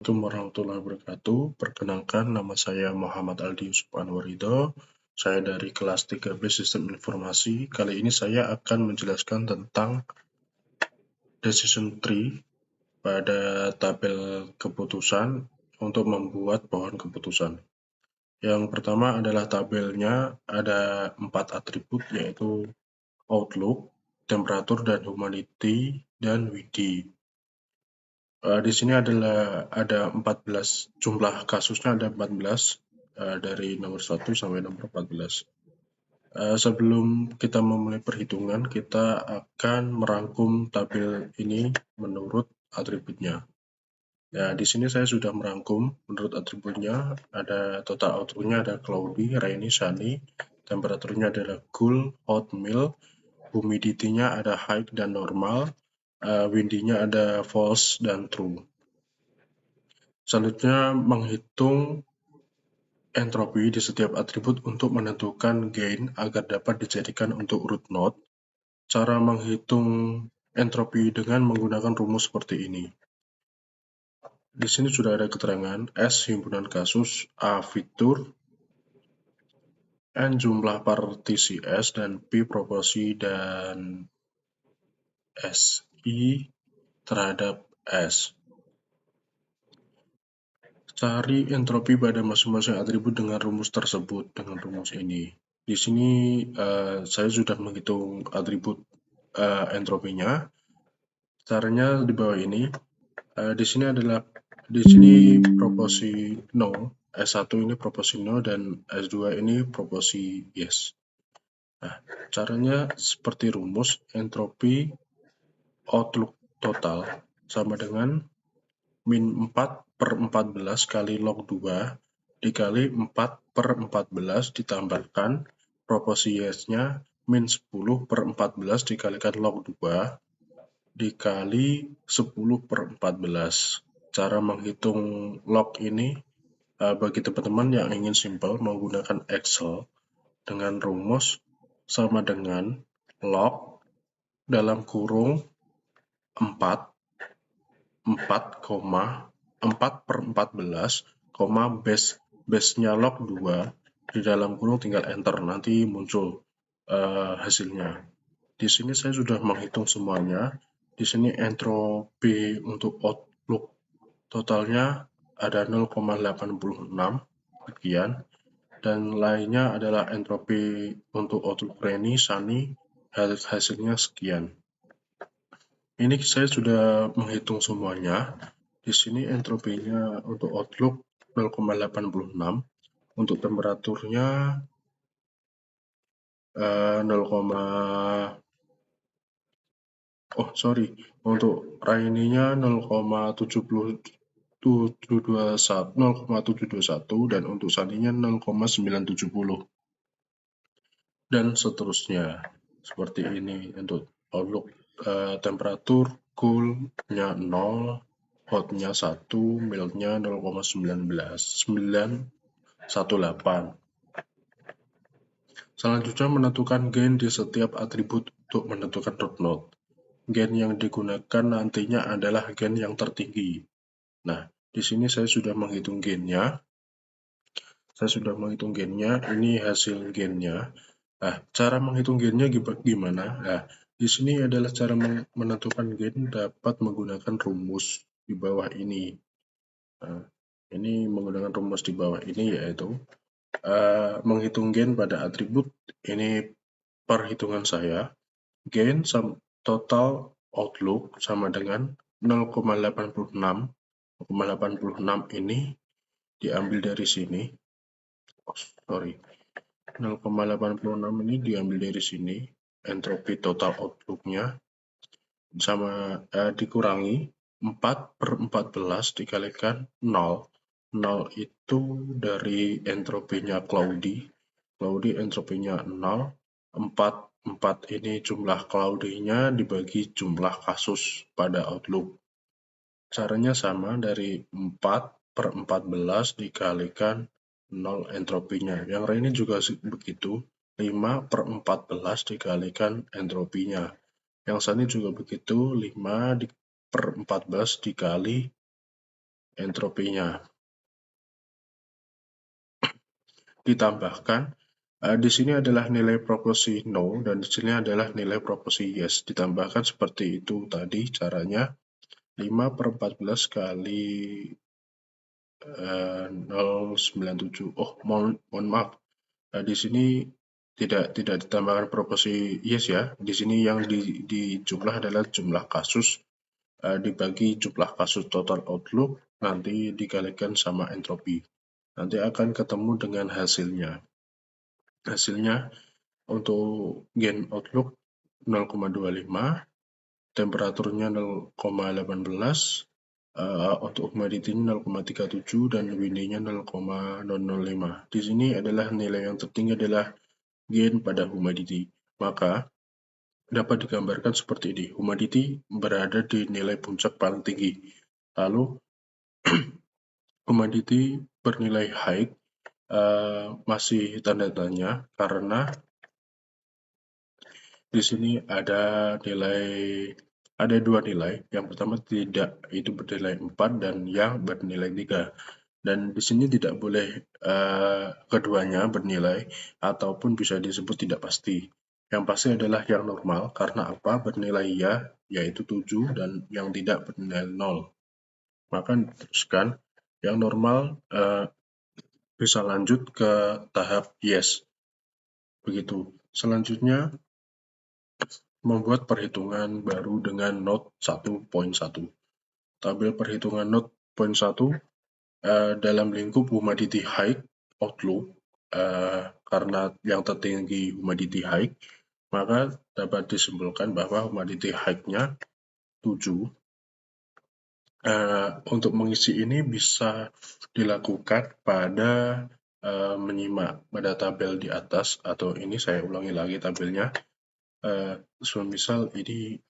Assalamualaikum warahmatullahi wabarakatuh. Perkenalkan, nama saya Muhammad Aldi Yusuf Anwarido. Saya dari kelas 3B Sistem Informasi. Kali ini saya akan menjelaskan tentang Decision Tree pada tabel keputusan untuk membuat pohon keputusan. Yang pertama adalah tabelnya ada 4 atribut, yaitu Outlook, Temperatur dan Humanity, dan Widi. Di sini ada 14, jumlah kasusnya ada 14, dari nomor 1 sampai nomor 14. Sebelum kita memulai perhitungan, kita akan merangkum tabel ini menurut atributnya. Ya, di sini saya sudah merangkum menurut atributnya. Ada total outputnya ada cloudy, rainy, sunny. Temperaturnya adalah cool, hot, mild. Humidity-nya ada high dan normal. Windy-nya ada false dan true. Selanjutnya, menghitung entropi di setiap atribut untuk menentukan gain agar dapat dijadikan untuk root node. Cara menghitung entropi dengan menggunakan rumus seperti ini. Di sini sudah ada keterangan S himpunan kasus, A fitur, N jumlah partisi S, dan P proporsi dan SI terhadap S. Cari entropi pada masing-masing atribut dengan rumus tersebut, dengan rumus ini. Di sini saya sudah menghitung atribut entropinya. Caranya di bawah ini. Di sini proporsi no, S1 ini proporsi no, dan S2 ini proporsi yes. Nah, caranya seperti rumus entropi outlook total sama dengan min 4/14 kali log 2 dikali 4/14 ditambahkan proporsi yes-nya min 10/14 dikalikan log 2 dikali 10/14. Cara menghitung log ini bagi teman-teman yang ingin simple menggunakan Excel dengan rumus sama dengan log dalam kurung 4/14, base-nya log 2 di dalam kurung tinggal enter, nanti muncul hasilnya. Di sini saya sudah menghitung semuanya. Di sini entropi untuk outlook totalnya ada 0,86 sekian, dan lainnya adalah entropi untuk outlook rainy, sunny, hasilnya sekian. Ini saya sudah menghitung semuanya. Di sini entropinya untuk outlook 0,86, untuk temperaturnya 0, untuk rainy-nya 0,721 dan untuk sunny-nya 0,970 dan seterusnya. Seperti ini untuk outlook. Temperatur cool-nya 0, hot-nya 1, mild-nya 0,918. Selanjutnya, menentukan gain di setiap atribut untuk menentukan root node. Gain yang digunakan nantinya adalah gain yang tertinggi. Nah, di sini saya sudah menghitung gainnya. Ini hasil gainnya. Nah, cara menghitung gainnya gimana? Nah, di sini adalah cara menentukan gain dapat menggunakan rumus di bawah ini. Nah, ini menggunakan rumus di bawah ini, yaitu menghitung gain pada atribut. Ini perhitungan saya. Gain total outlook sama dengan 0,86. 0,86 ini diambil dari sini. 0,86 ini diambil dari sini. Entropi total outlook-nya sama dikurangi 4/14 dikalikan 0. 0 itu dari entropinya cloudy. Cloudy entropinya 0. 4 ini jumlah cloudy-nya dibagi jumlah kasus pada outlook. Caranya sama, dari 4/14 dikalikan 0 entropinya. Yang lainnya juga begitu, 5/14 dikalikan entropinya. Yang sunny juga begitu, 5/14 dikali entropinya. Ditambahkan, di sini adalah nilai proporsi no dan di sini adalah nilai proporsi yes. Ditambahkan seperti itu tadi caranya. 5/14 kali 0,97. Oh, mohon maaf. Di sini tidak ditambahkan proporsi yes ya. Di sini yang di jumlah adalah jumlah kasus dibagi jumlah kasus total outlook nanti dikalikan sama entropi. Nanti akan ketemu dengan hasilnya. Hasilnya untuk gain outlook 0,25, temperaturnya 0,18, untuk humidity-nya 0,37 dan windy-nya 0,005. Di sini adalah nilai yang tertinggi adalah gain pada humidity. Maka dapat digambarkan seperti ini. Humidity berada di nilai puncak paling tinggi. Lalu humidity bernilai high masih tanda tanya karena di sini ada dua nilai. Yang pertama tidak itu bernilai 4 dan yang bernilai 3. Dan di sini tidak boleh keduanya bernilai ataupun bisa disebut tidak pasti. Yang pasti adalah yang normal karena apa? Bernilai ya yaitu 7 dan yang tidak bernilai 0. Maka diteruskan yang normal bisa lanjut ke tahap yes. Begitu. Selanjutnya membuat perhitungan baru dengan Note 1.1. Tabel perhitungan Note 1.1 dalam lingkup humidity height outlook karena yang tertinggi humidity height, maka dapat disimpulkan bahwa humidity height-nya 7. Untuk mengisi ini bisa dilakukan pada menyimak pada tabel di atas, atau ini saya ulangi lagi tabelnya. Misal ini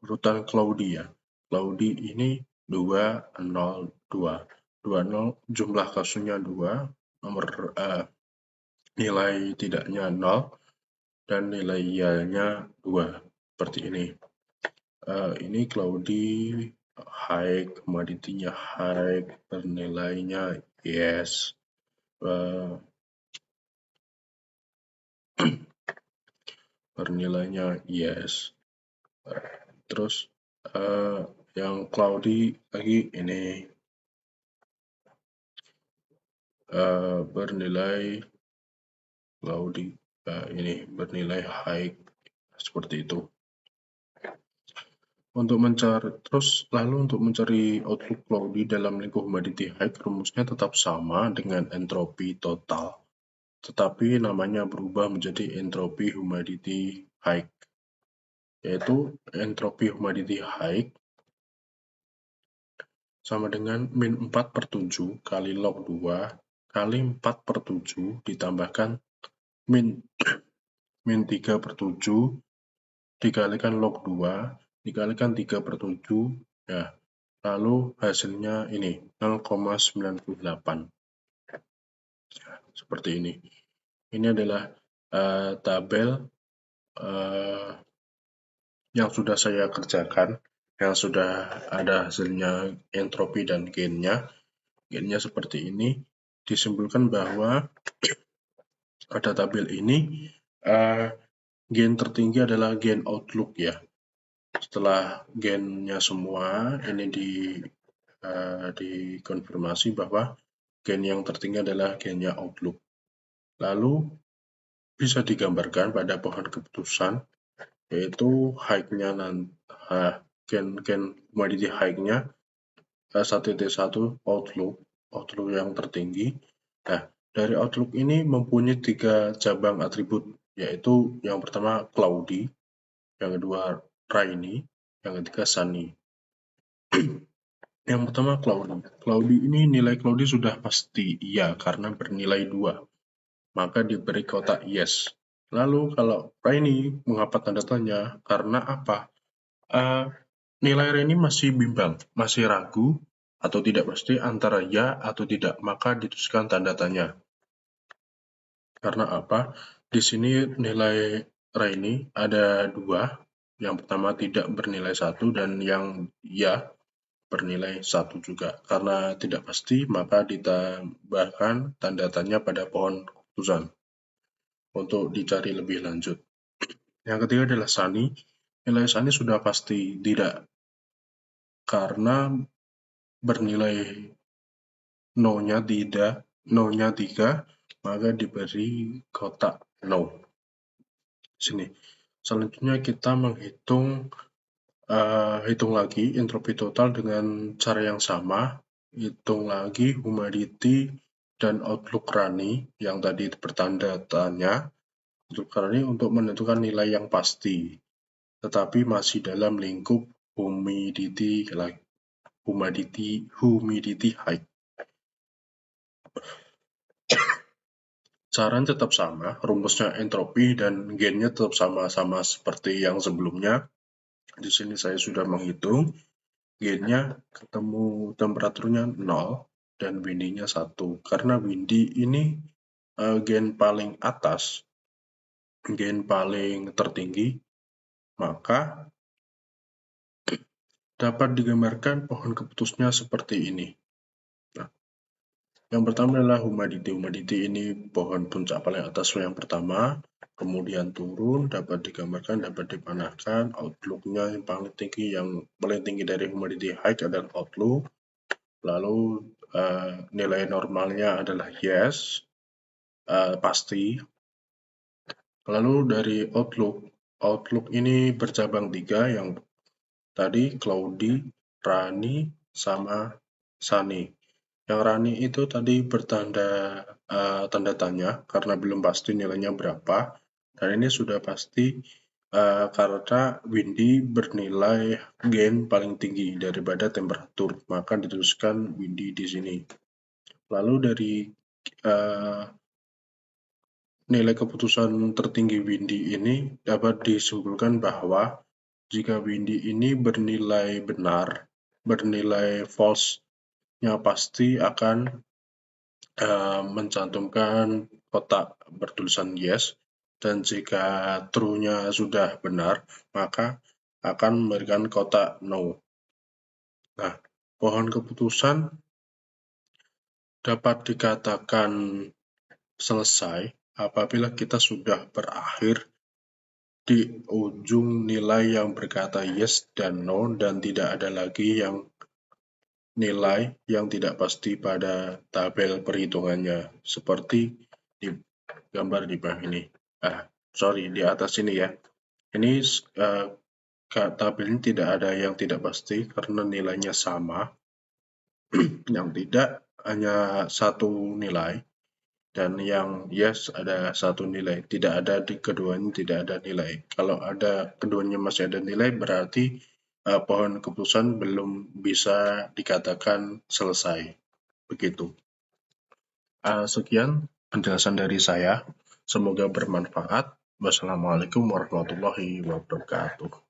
urutan cloudy ya. Cloudy ini 202. 20 jumlah kasusnya 2, nomor nilai tidaknya 0 dan nilai ya-nya 2. Seperti ini. Ini cloudy high, humidity-nya high, bernilainya yes. Bernilainya yes. Terus yang cloudy lagi ini bernilai cloudy ini bernilai high seperti itu. Untuk mencari outlook cloudy dalam lingkup humidity high, rumusnya tetap sama dengan entropi total, tetapi namanya berubah menjadi entropi humidity high, yaitu entropi humidity high sama dengan min 4/7 kali log 2 kali 4/7 ditambahkan min 3/7 dikalikan log 2 dikalikan 3/7 ya, lalu hasilnya ini 0,98. Seperti ini. Ini adalah tabel yang sudah saya kerjakan, yang sudah ada hasilnya entropi dan gainnya. Gainnya seperti ini. Disimpulkan bahwa pada tabel ini gain tertinggi adalah gain outlook ya. Setelah gainnya semua ini dikonfirmasi bahwa gain yang tertinggi adalah gainnya outlook. Lalu bisa digambarkan pada pohon keputusan, yaitu height-nya gain humidity height-nya 1.1 outlook yang tertinggi. Nah, dari outlook ini mempunyai 3 cabang atribut, yaitu yang pertama cloudy, yang kedua rainy, yang ketiga sunny. Yang pertama cloudy. Cloudy ini nilai cloudy sudah pasti iya karena bernilai 2. Maka diberi kotak yes. Lalu kalau rainy, mengapa tanda tanya? Karena apa? Nilai rainy masih bimbang, masih ragu atau tidak pasti antara ya atau tidak, maka dituliskan tanda tanya. Karena apa? Di sini nilai rainy ada 2. Yang pertama tidak bernilai 1 dan yang ya bernilai 1 juga. Karena tidak pasti, maka ditambahkan tanda tanya pada pohon keputusan untuk dicari lebih lanjut. Yang ketiga adalah Sani. Nilai Sani sudah pasti tidak, karena bernilai no-nya 3, maka diberi kotak no. Sini. Selanjutnya kita menghitung hitung lagi entropi total dengan cara yang sama. Hitung lagi humidity dan outlook runny yang tadi bertanda tanya. Untuk menentukan nilai yang pasti, tetapi masih dalam lingkup humidity height. Caranya tetap sama, rumusnya entropi dan gainnya tetap sama-sama seperti yang sebelumnya. Di sini saya sudah menghitung, gainnya ketemu temperaturnya 0 dan windy-nya 1. Karena windy ini gain paling atas, gain paling tertinggi, maka dapat digambarkan pohon keputusnya seperti ini. Nah, yang pertama adalah humidity. Humidity ini pohon puncak paling atas yang pertama, kemudian turun, dapat digambarkan, dapat dipanahkan. Outlook-nya yang paling tinggi dari humidity height adalah outlook. Lalu nilai normalnya adalah yes, pasti. Lalu dari outlook ini bercabang 3, yang tadi cloudy, runny, sama sunny. Yang runny itu tadi bertanda tanda tanya karena belum pasti nilainya berapa, dan ini sudah pasti karena windy bernilai gain paling tinggi daripada temperatur, maka dituliskan windy di sini. Lalu dari nilai keputusan tertinggi windy ini dapat disimpulkan bahwa jika windy ini bernilai benar, bernilai false-nya pasti akan mencantumkan kotak bertulisan yes, dan jika true-nya sudah benar, maka akan memberikan kotak no. Nah, pohon keputusan dapat dikatakan selesai apabila kita sudah berakhir di ujung nilai yang berkata yes dan no, dan tidak ada lagi yang nilai yang tidak pasti pada tabel perhitungannya, seperti di gambar di bawah ini. Di atas ini ya. Ini tabel ini tidak ada yang tidak pasti karena nilainya sama. Yang tidak hanya satu nilai, dan yang yes ada satu nilai. Tidak ada di keduanya, tidak ada nilai. Kalau ada keduanya masih ada nilai, berarti pohon keputusan belum bisa dikatakan selesai. Begitu. Sekian penjelasan dari saya. Semoga bermanfaat. Wassalamualaikum warahmatullahi wabarakatuh.